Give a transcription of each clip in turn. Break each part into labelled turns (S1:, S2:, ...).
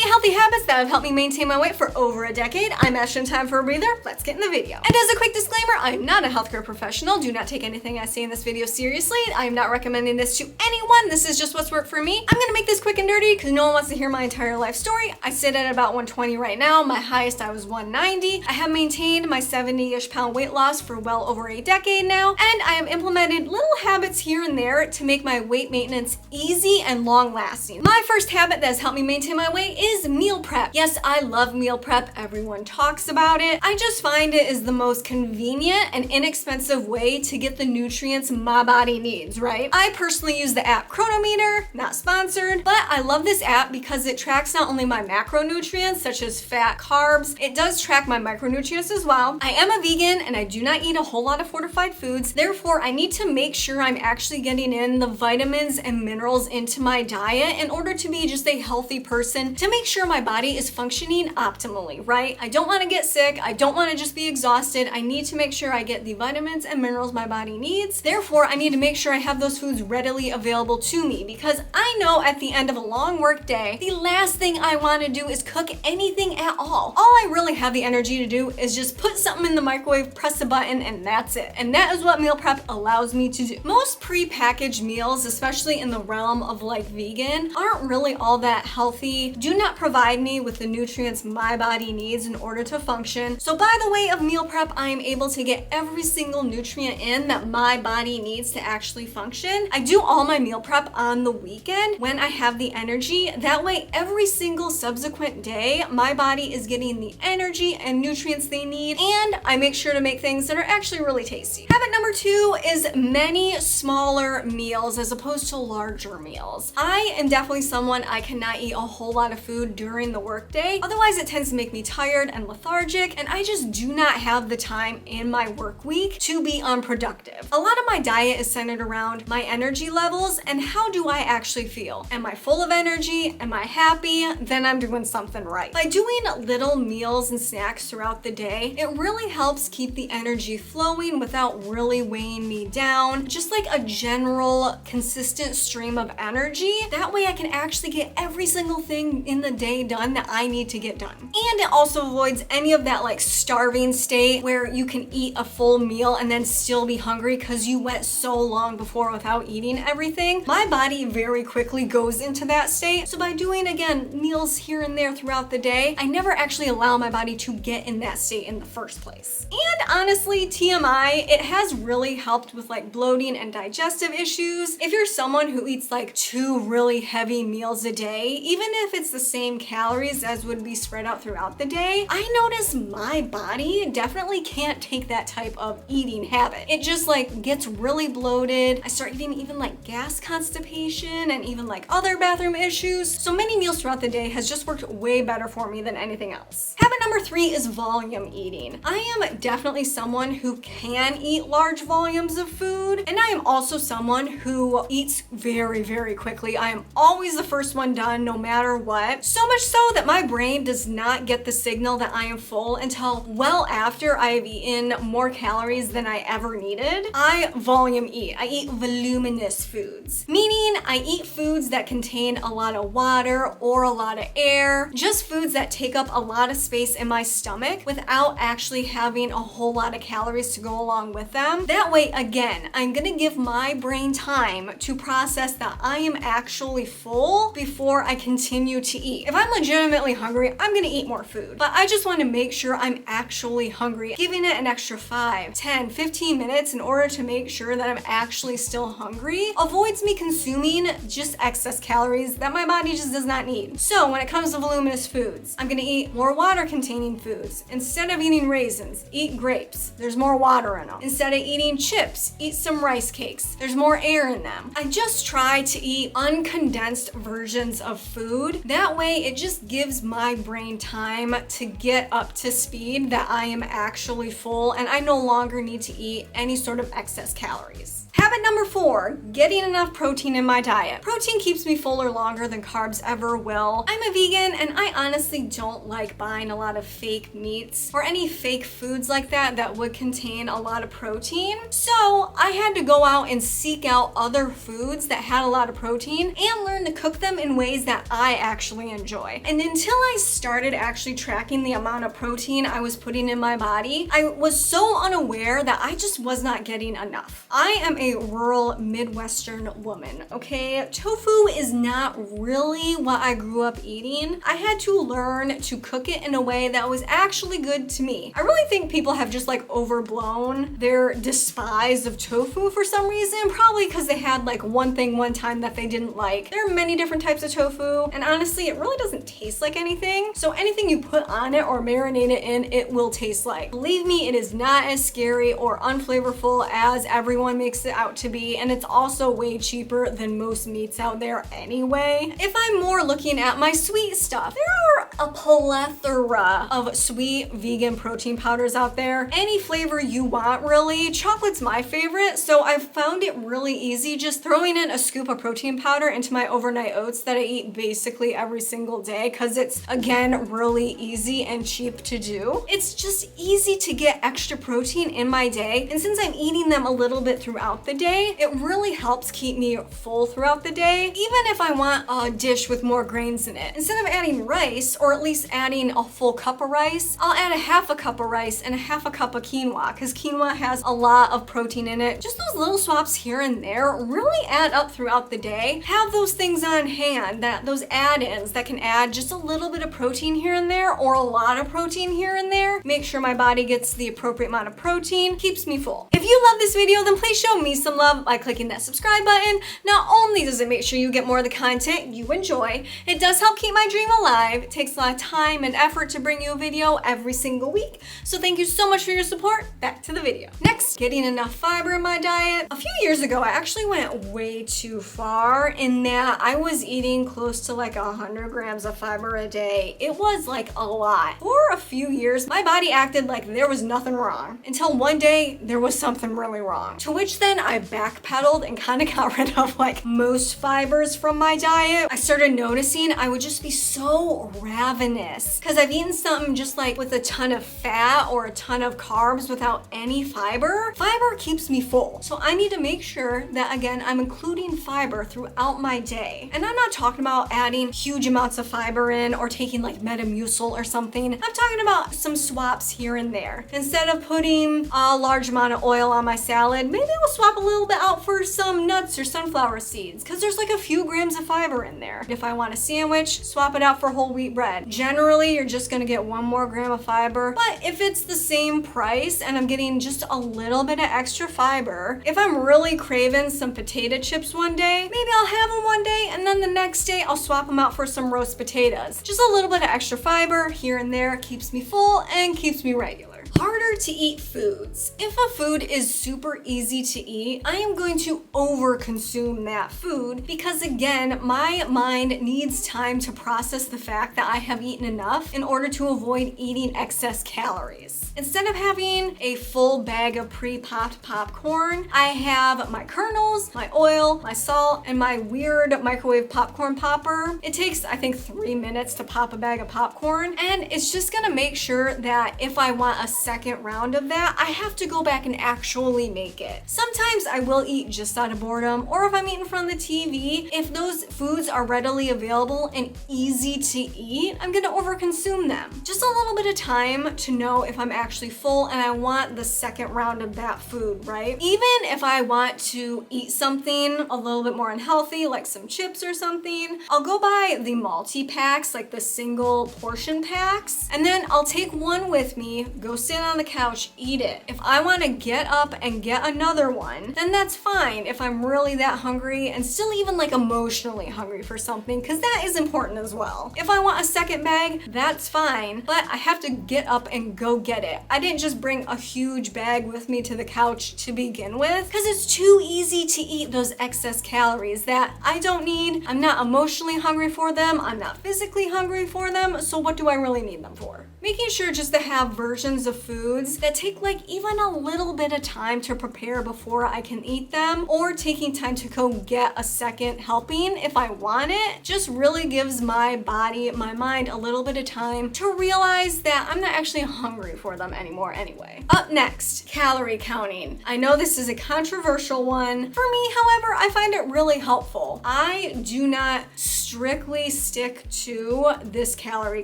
S1: healthy habits that have helped me maintain my weight for over a decade. I'm Ashley, time for a breather. Let's get in the video. And as a quick disclaimer, I'm not a healthcare professional. Do not take anything I say in this video seriously. I'm not recommending this to anyone. This is just what's worked for me. I'm gonna make this quick and dirty because no one wants to hear my entire life story. I sit at about 120 right now. My highest I was 190. I have maintained my 70-ish pound weight loss for well over a decade now, and I have implemented little habits here and there to make my weight maintenance easy and long lasting. My first habit that has helped me maintain my weight is meal prep. Yes, I love meal prep. Everyone talks about it. I just find it is the most convenient and inexpensive way to get the nutrients my body needs, right? I personally use the app Chronometer, not sponsored, but I love this app because it tracks not only my macronutrients such as fat, carbs, it does track my micronutrients as well. I am a vegan and I do not eat a whole lot of fortified foods. Therefore, I need to make sure I'm actually getting in the vitamins and minerals into my diet in order to be just a healthy person, to make sure my body is functioning optimally, right? I don't want to get sick. I don't want to just be exhausted. I need to make sure I get the vitamins and minerals my body needs. Therefore, I need to make sure I have those foods readily available to me, because I know at the end of a long work day, the last thing I want to do is cook anything at all. All I really have the energy to do is just put something in the microwave, press a button, and that's it. And that is what meal prep allows me to do. Most pre-packaged meals, especially in the realm of like vegan, aren't really all that healthy, do not provide me with the nutrients my body needs in order to function. So by the way of meal prep, I am able to get every single nutrient in that my body needs to actually function. I do all my meal prep on the weekend when I have the energy. That way, every single subsequent day, my body is getting the energy and nutrients they need, and I make sure to make things that are actually really tasty. Habit number 2 is many smaller meals as opposed to larger meals. I am definitely someone, I cannot eat a whole lot of food during the workday. Otherwise, it tends to make me tired and lethargic, and I just do not have the time in my work week to be unproductive. A lot of my diet is centered around my energy levels and how do I actually feel. Am I full of energy? Am I happy? Then I'm doing something right. By doing little meals and snacks throughout the day, it really helps keep the energy flowing without really weighing me down. Just like a general consistent stream of energy. That way I can actually get every single thing in the day done that I need to get done. And it also avoids any of that like starving state where you can eat a full meal and then still be hungry because you went so long before without eating everything. My body very quickly goes into that state. So by doing, again, meals here and there throughout the day, I never actually allow my body to get in that state in the first place. And honestly, TMI, it has really helped with like bloating and digestive issues. If you're someone who eats like 2 really heavy meals a day, even if it's the same calories as would be spread out throughout the day, I notice my body definitely can't take that type of eating habit. It just like gets really bloated. I start getting even like gas constipation and even like other bathroom issues. So many meals throughout the day has just worked way better for me than anything else. Habit number 3 is volume eating. I am definitely someone who can eat large volumes of food, and I am also someone who eats very, very quickly. I am always the first one done no matter what. So much so that my brain does not get the signal that I am full until well after I have eaten more calories than I ever needed. I volume eat. I eat voluminous foods, meaning I eat foods that contain a lot of water or a lot of air, just foods that take up a lot of space in my stomach without actually having a whole lot of calories to go along with them. That way, again, I'm gonna give my brain time to process that I am actually full before I continue to eat. If I'm legitimately hungry, I'm gonna eat more food, but I just want to make sure I'm actually hungry. Giving it an extra 5, 10, 15 minutes in order to make sure that I'm actually still hungry avoids me consuming just excess calories that my body just does not need. So when it comes to voluminous foods, I'm gonna eat more water containing foods. Instead of eating raisins, eat grapes. There's more water in them. Instead of eating chips, eat some rice cakes. There's more air in them. I just try to eat uncondensed versions of food. That way it just gives my brain time to get up to speed that I am actually full and I no longer need to eat any sort of excess calories. Habit number 4, getting enough protein in my diet. Protein keeps me fuller longer than carbs ever will. I'm a vegan and I honestly don't like buying a lot of fake meats or any fake foods like that would contain a lot of protein. So I had to go out and seek out other foods that had a lot of protein and learn to cook them in ways that I actually enjoy. And until I started actually tracking the amount of protein I was putting in my body, I was so unaware that I just was not getting enough. I am a rural Midwestern woman, okay? Tofu is not really what I grew up eating. I had to learn to cook it in a way that was actually good to me. I really think people have just like overblown their despise of tofu for some reason, probably because they had like one thing one time that they didn't like. There are many different types of tofu, and honestly, it really doesn't taste like anything. So anything you put on it or marinate it in, it will taste like. Believe me, it is not as scary or unflavorful as everyone makes it out to be, and it's also way cheaper than most meats out there anyway. If I'm more looking at my sweet stuff, there are a plethora of sweet vegan protein powders out there. Any flavor you want, really. Chocolate's my favorite, so I've found it really easy just throwing in a scoop of protein powder into my overnight oats that I eat basically every single day because it's, again, really easy and cheap to do. It's just easy to get extra protein in my day, and since I'm eating them a little bit throughout the day, it really helps keep me full throughout the day, even if I want a dish with more grains in it. Instead of adding rice, or at least adding a full cup of rice, I'll add a half a cup of rice and a half a cup of quinoa, because quinoa has a lot of protein in it. Just those little swaps here and there really add up throughout the day. Have those things on hand, those add-ins that can add just a little bit of protein here and there, or a lot of protein here and there. Make sure my body gets the appropriate amount of protein, keeps me full. If you love this video, then please show me some love by clicking that subscribe button. Not only does it make sure you get more of the content you enjoy, it does help keep my dream alive. It takes a lot of time and effort to bring you a video every single week. So thank you so much for your support. Back to the video. Next, getting enough fiber in my diet. A few years ago, I actually went way too far in that I was eating close to like 100 grams of fiber a day. It was like a lot. For a few years, my body acted like there was nothing wrong until one day there was something really wrong. To which then I backpedaled and kind of got rid of like most fibers from my diet. I started noticing I would just be so ravenous because I've eaten something just like with a ton of fat or a ton of carbs without any fiber. Fiber keeps me full. So I need to make sure that, again, I'm including fiber throughout my day. And I'm not talking about adding huge amounts of fiber in or taking like Metamucil or something. I'm talking about some swaps here and there. Instead of putting a large amount of oil on my salad, maybe I'll swap a little bit out for some nuts or sunflower seeds because there's like a few grams of fiber in there. If I want a sandwich, swap it out for whole wheat bread. Generally, you're just gonna get 1 more gram of fiber, but if it's the same price and I'm getting just a little bit of extra fiber, if I'm really craving some potato chips one day, maybe I'll have them one day and then the next day I'll swap them out for some roast potatoes. Just a little bit of extra fiber here and there keeps me full and keeps me regular. Harder to eat foods. If a food is super easy to eat, I am going to overconsume that food because, again, my mind needs time to process the fact that I have eaten enough in order to avoid eating excess calories. Instead of having a full bag of pre-popped popcorn, I have my kernels, my oil, my salt, and my weird microwave popcorn popper. It takes, I think, 3 minutes to pop a bag of popcorn, and it's just gonna make sure that if I want a second round of that, I have to go back and actually make it. Sometimes I will eat just out of boredom, or if I'm eating from the TV, if those foods are readily available and easy to eat, I'm gonna overconsume them. Just a little bit of time to know if I'm actually full and I want the second round of that food, right? Even if I want to eat something a little bit more unhealthy, like some chips or something, I'll go buy the multi-packs, like the single portion packs, and then I'll take one with me, go sit on the couch, eat it. If I want to get up and get another one, then that's fine if I'm really that hungry and still even like emotionally hungry for something, because that is important as well. If I want a second bag, that's fine, but I have to get up and go get it. I didn't just bring a huge bag with me to the couch to begin with, because it's too easy to eat those excess calories that I don't need. I'm not emotionally hungry for them. I'm not physically hungry for them. So what do I really need them for? making sure just to have versions of foods that take like even a little bit of time to prepare before I can eat them, or taking time to go get a second helping if I want it, just really gives my body, my mind a little bit of time to realize that I'm not actually hungry for them anymore anyway. Up next, calorie counting. I know this is a controversial one. For me, however, I find it really helpful. I do not strictly stick to this calorie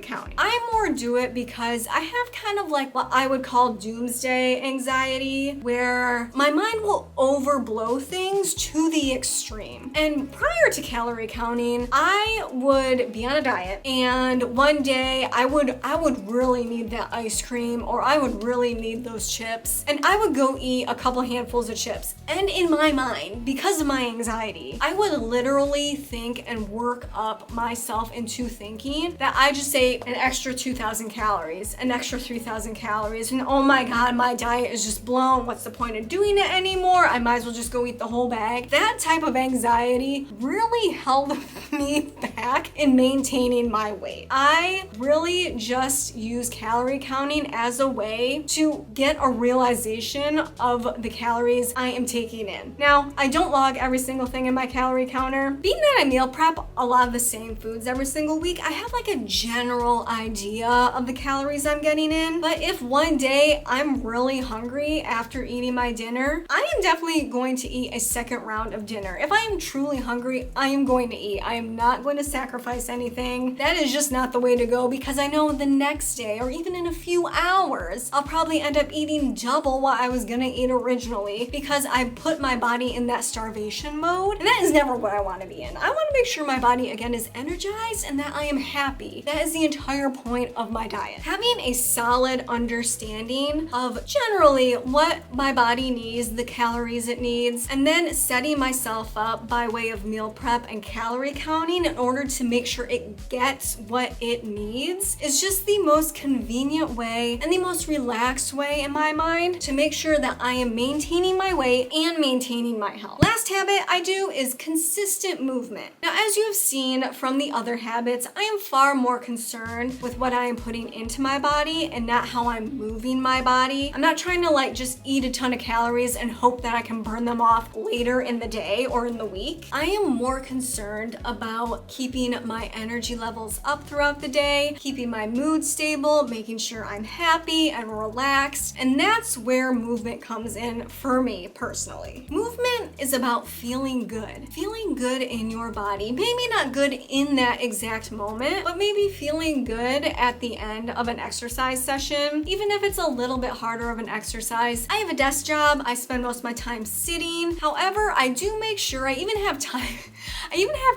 S1: counting. I more do it because I have kind of like what I would call doomsday anxiety, where my mind will overblow things to the extreme. And prior to calorie counting, I would be on a diet, and one day I would really need that ice cream, or I would really need those chips, and I would go eat a couple handfuls of chips. And in my mind, because of my anxiety, I would literally think and work up myself into thinking that I just ate an extra 2,000 calories, an extra 3,000 calories, and oh my God, my diet is just blown. What's the point of doing it anymore? I might as well just go eat the whole bag. That type of anxiety really held me back in maintaining my weight. I really just use calorie counting as a way to get a realization of the calories I am taking in. Now, I don't log every single thing in my calorie counter. Being that I meal prep a lot of the same foods every single week, I have like a general idea of the calories I'm getting in. But if one day I'm really hungry after eating my dinner, I am definitely going to eat a second round of dinner. If I am truly hungry, I am going to eat. I am not going to sacrifice anything. That is just not the way to go, because I know the next day or even in a few hours, I'll probably end up eating double what I was gonna eat originally, because I put my body in that starvation mode. And that is never what I want to be in. I want to make sure my body again is energized and that I am happy. That is the entire point of my diet. Having a solid understanding of generally what my body needs, the calories it needs, and then setting myself up by way of meal prep and calorie counting in order to make sure it gets what it needs is just the most convenient way and the most relaxed way in my mind to make sure that I am maintaining my weight and maintaining my health. Last habit I do is consistent movement. Now, as you have seen from the other habits, I am far more concerned with what I am putting into my body and not how I'm moving my body. I'm not trying to like just eat a ton of calories and hope that I can burn them off later in the day or in the week. I am more concerned about keeping my energy levels up throughout the day, keeping my mood stable, making sure I'm happy and relaxed. And that's where movement comes in for me personally. Movement is about feeling good in your body. Maybe not good in that exact moment, but maybe feeling good at the end of an exercise session, even if it's a little bit harder of an exercise. I have a desk job. I spend most of my time sitting. However, I do make sure I even have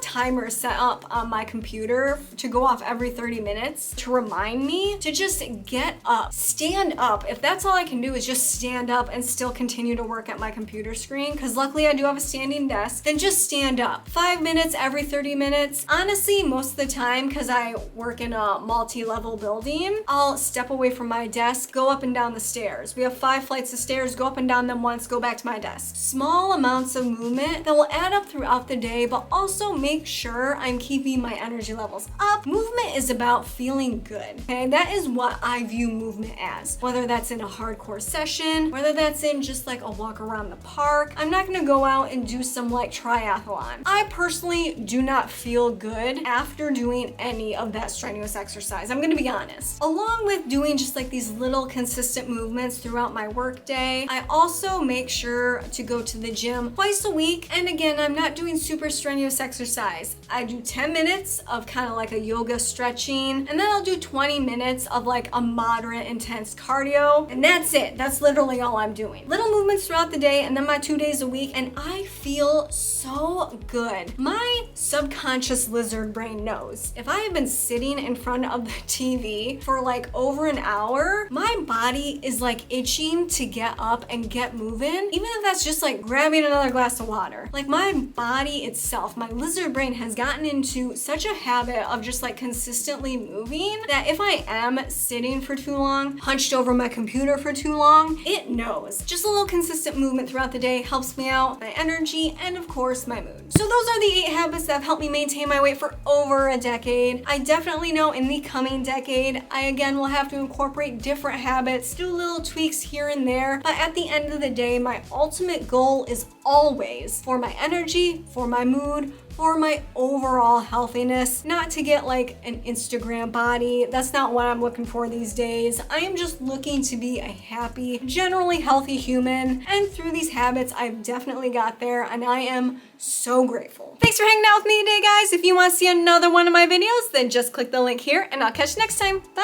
S1: timers set up on my computer to go off every 30 minutes to remind me to just get up, stand up. If that's all I can do is just stand up and still continue to work at my computer screen, because luckily I do have a standing desk, then just stand up. 5 minutes every 30 minutes. Honestly, most of the time, because I work in a multi-level building, I'll step away from my desk, go up and down the stairs. We have 5 flights of stairs, go up and down them once, go back to my desk. Small amounts of movement that will add up throughout the day, but also make sure I'm keeping my energy levels up. Movement is about feeling good, okay? That is what I view movement as. Whether that's in a hardcore session, whether that's in just like a walk around the park. I'm not gonna go out and do some like triathlon. I personally do not feel good after doing any of that strenuous exercise. I'm gonna be honest. Along with doing just like these little consistent movements throughout my work day, I also make sure to go to the gym twice a week. And again, I'm not doing super strenuous exercise. I do 10 minutes of kind of like a yoga stretching, and then I'll do 20 minutes of like a moderate intense cardio, and that's it. That's literally all I'm doing. Little movements throughout the day and then my 2 days a week, and I feel so good. My subconscious lizard brain knows if I have been sitting in front of the TV for like over an hour, my body is like itching to get up and get moving, even if that's just like grabbing another glass of water. Like my body itself, my lizard brain has gotten into such a habit of just like consistently moving that if I am sitting for too long, hunched over my computer for too long, it knows. Just a little consistent movement throughout the day helps me out, my energy, and of course my mood. So those are the 8 habits that have helped me maintain my weight for over a decade. I definitely know in the coming decade, I again will have to incorporate different habits, do little tweaks here and there, but at the end of the day, my ultimate goal is always for my energy, for my mood, for my overall healthiness, not to get like an Instagram body. That's not what I'm looking for these days. I am just looking to be a happy, generally healthy human. And through these habits, I've definitely got there and I am so grateful. Thanks for hanging out with me today, guys. If you want to see another one of my videos, then just click the link here and I'll catch you next time. Bye.